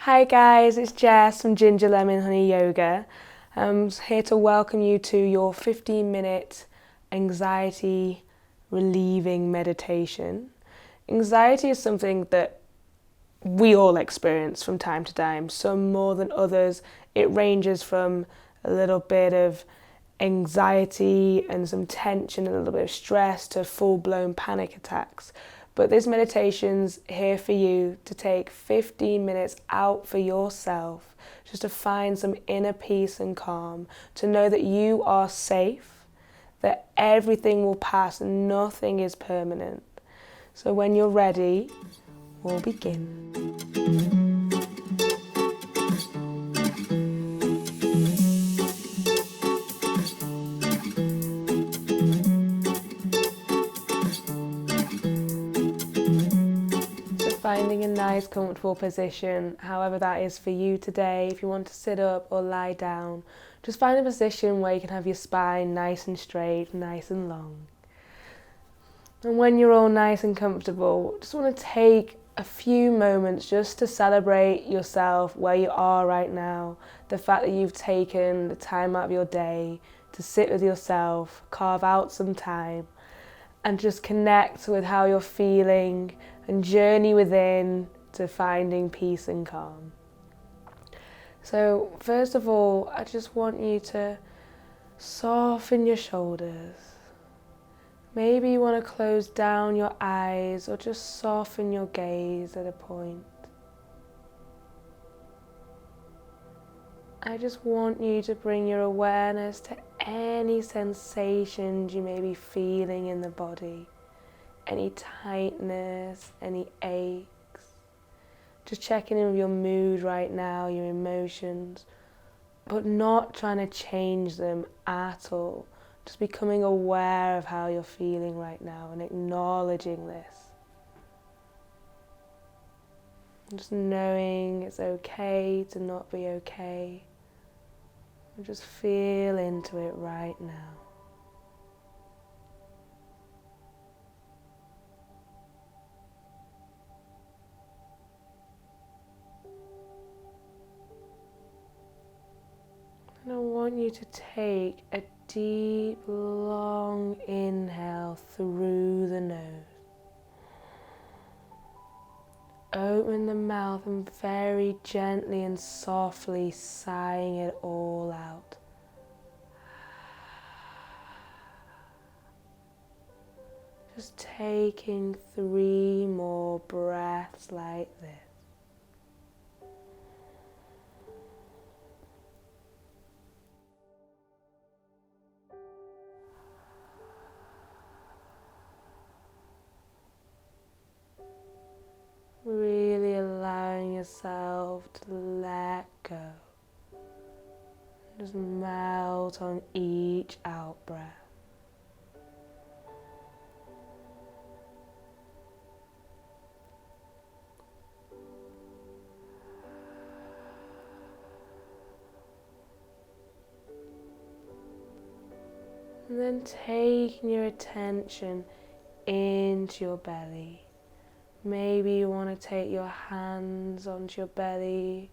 Hi guys, it's Jess from Ginger Lemon Honey Yoga. I'm here to welcome you to your 15-minute anxiety relieving meditation. Anxiety is something that we all experience from time to time, some more than others. It ranges from a little bit of anxiety and some tension and a little bit of stress to full-blown panic attacks. But this meditation's here for you to take 15 minutes out for yourself, just to find some inner peace and calm, to know that you are safe, that everything will pass and nothing is permanent. So when you're ready, we'll begin. Finding a nice comfortable position, however that is for you today. If you want to sit up or lie down, just find a position where you can have your spine nice and straight, nice and long. And when you're all nice and comfortable, just want to take a few moments just to celebrate yourself, where you are right now, the fact that you've taken the time out of your day to sit with yourself, carve out some time, and just connect with how you're feeling and journey within to finding peace and calm. So first of all, I just want you to soften your shoulders. Maybe you want to close down your eyes or just soften your gaze at a point. I just want you to bring your awareness to any sensations you may be feeling in the body. Any tightness, any aches. Just checking in with your mood right now, your emotions, but not trying to change them at all. Just becoming aware of how you're feeling right now and acknowledging this. Just knowing it's okay to not be okay. And just feel into it right now. And I want you to take a deep, long inhale through the nose. Open the mouth and very gently and softly sighing it all out. Just taking 3 more breaths like this. Really allowing yourself to let go. Just melt on each out breath. And then taking your attention into your belly. Maybe you want to take your hands onto your belly,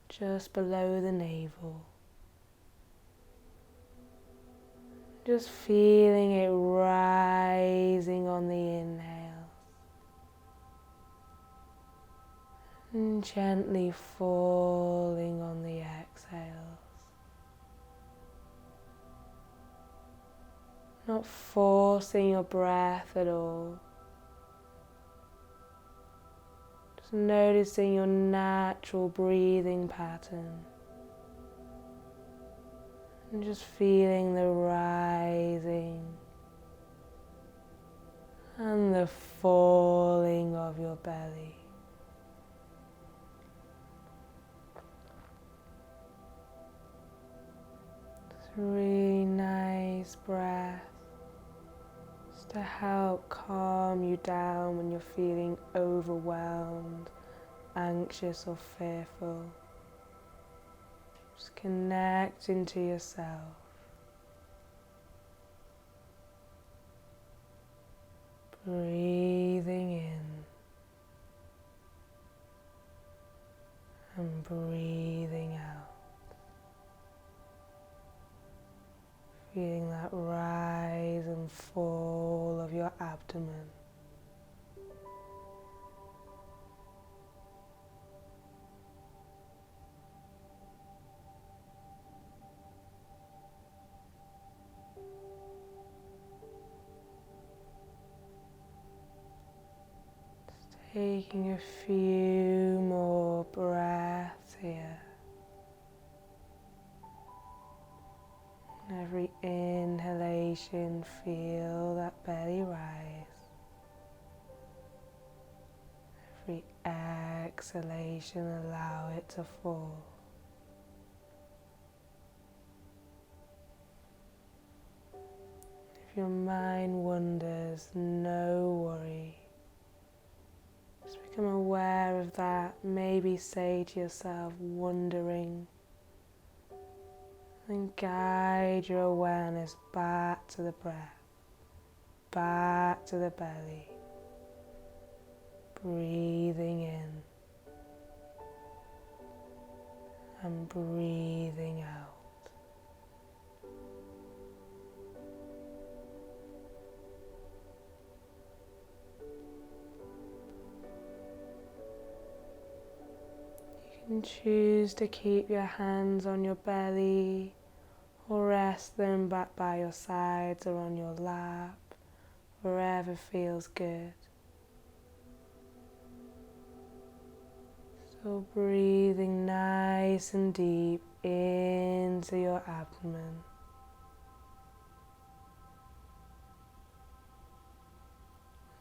just below the navel. Just feeling it rising on the inhale. And gently falling on the exhales. Not forcing your breath at all. Just noticing your natural breathing pattern. And just feeling the rising and the falling of your belly. Just really nice breath. To help calm you down when you're feeling overwhelmed, anxious or fearful. Just connect into yourself. Breathing in and breathing out. Feeling that rise and fall of your abdomen. Taking a few more breaths here. Every inhalation, feel that belly rise. Every exhalation, allow it to fall. If your mind wanders, no worry. Just become aware of that. Maybe say to yourself, wondering. And guide your awareness back to the breath, back to the belly. Breathing in and breathing out. You can choose to keep your hands on your belly or rest them back by your sides or on your lap, wherever feels good. So breathing nice and deep into your abdomen.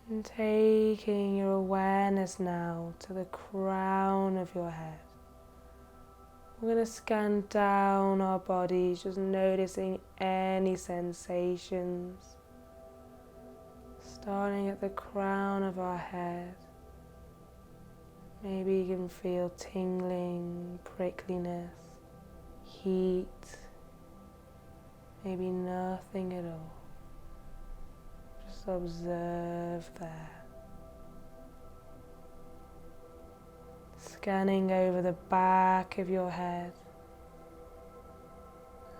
And taking your awareness now to the crown of your head. We're going to scan down our bodies, just noticing any sensations. Starting at the crown of our head. Maybe you can feel tingling, prickliness, heat, maybe nothing at all. Just observe there. Scanning over the back of your head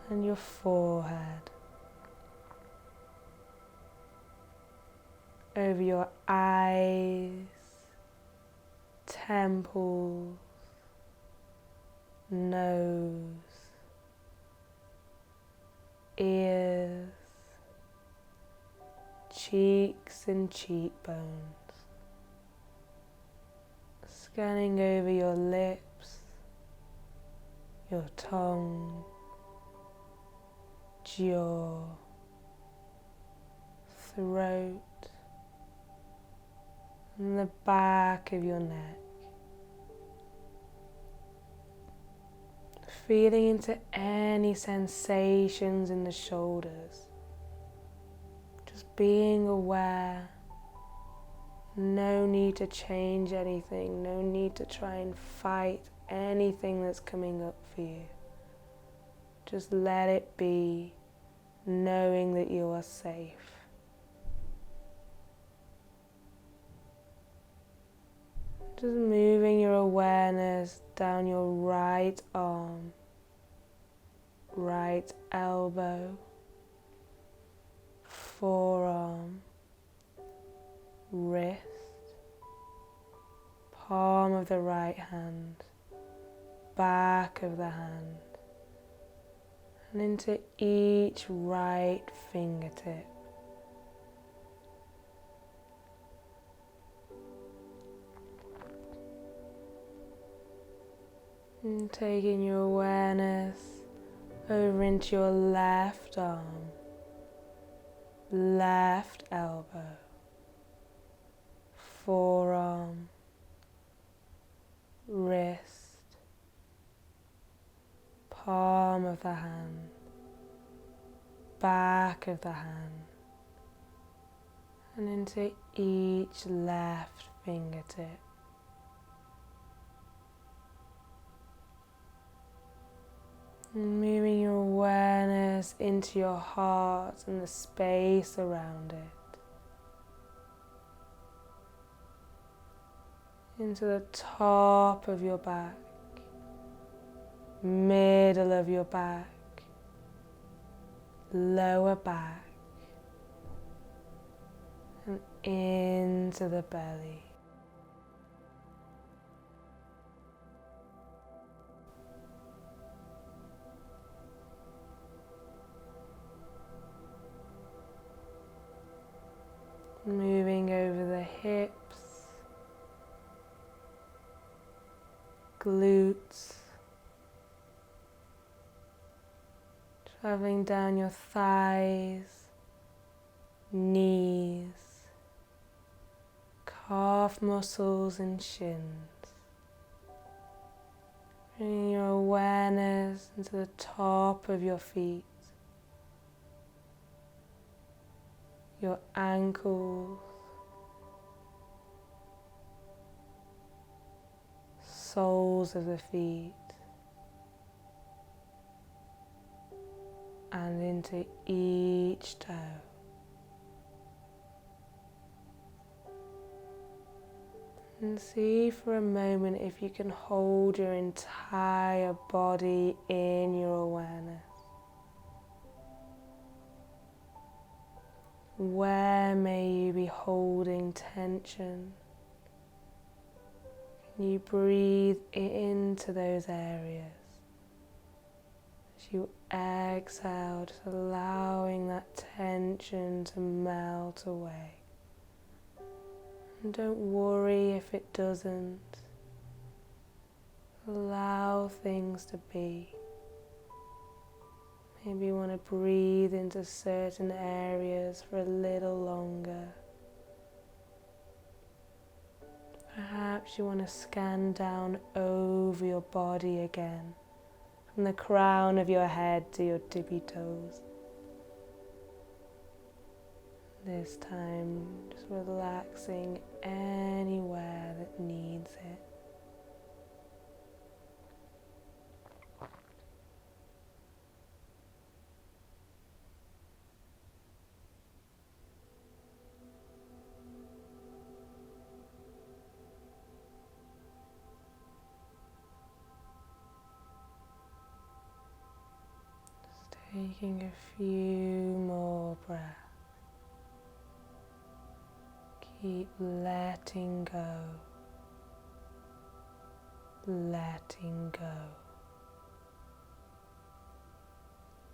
and your forehead, over your eyes, temples, nose, ears, cheeks and cheekbones. Scanning over your lips, your tongue, jaw, throat, and the back of your neck. Feeling into any sensations in the shoulders. Just being aware. No need to change anything, no need to try and fight anything that's coming up for you. Just let it be, knowing that you are safe. Just moving your awareness down your right arm, right elbow, forearm, wrist, palm of the right hand, back of the hand, and into each right fingertip. And taking your awareness over into your left arm, left elbow, forearm, wrist, palm of the hand, back of the hand, and into each left fingertip. And moving your awareness into your heart and the space around it. Into the top of your back, middle of your back, lower back, and into the belly. Moving over the hips, glutes, traveling down your thighs, knees, calf muscles and shins. Bringing your awareness into the top of your feet, your ankles, soles of the feet, and into each toe. And see for a moment if you can hold your entire body in your awareness. Where may you be holding tension? Can you breathe into those areas? As you exhale, just allowing that tension to melt away. And don't worry if it doesn't. Allow things to be. Maybe you want to breathe into certain areas for a little longer. Perhaps you want to scan down over your body again, from the crown of your head to your tippy toes. This time, just relaxing anywhere that needs it. Just taking a few more breaths. Keep letting go, letting go,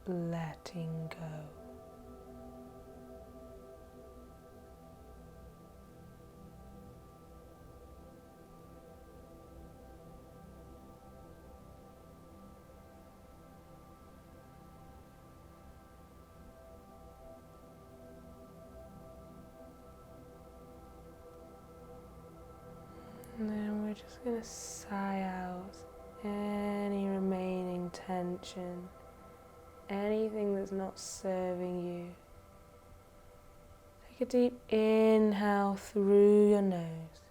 letting go. And then we're just going to sigh out any remaining tension, anything that's not serving you. Take a deep inhale through your nose.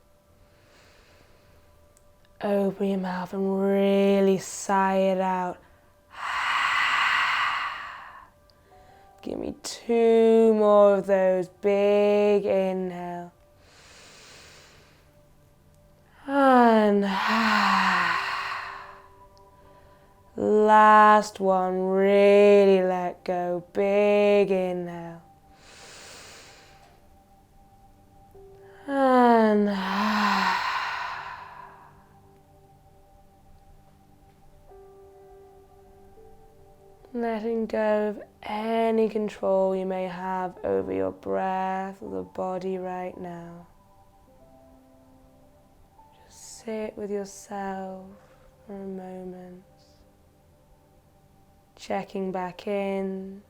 Open your mouth and really sigh it out. Give me 2 more of those. Big inhale. And last one, really let go. Big inhale. And letting go of any control you may have over your breath or the body right now. Sit with yourself for a moment, checking back in,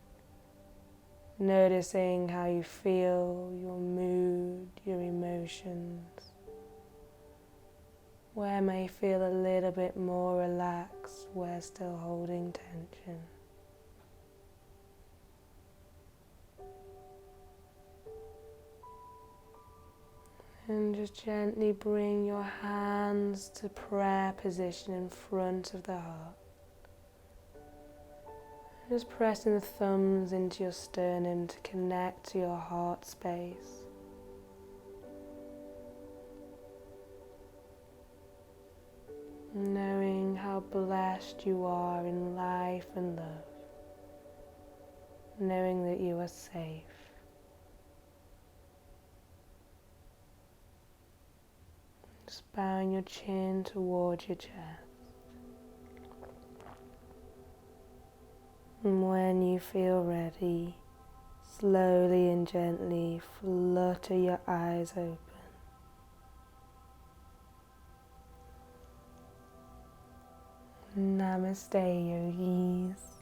noticing how you feel, your mood, your emotions. Where may you feel a little bit more relaxed, where still holding tension. And just gently bring your hands to prayer position in front of the heart. Just pressing the thumbs into your sternum to connect to your heart space. Knowing how blessed you are in life and love, knowing that you are safe. Just bowing your chin towards your chest. And when you feel ready, slowly and gently flutter your eyes open. Namaste, yogis.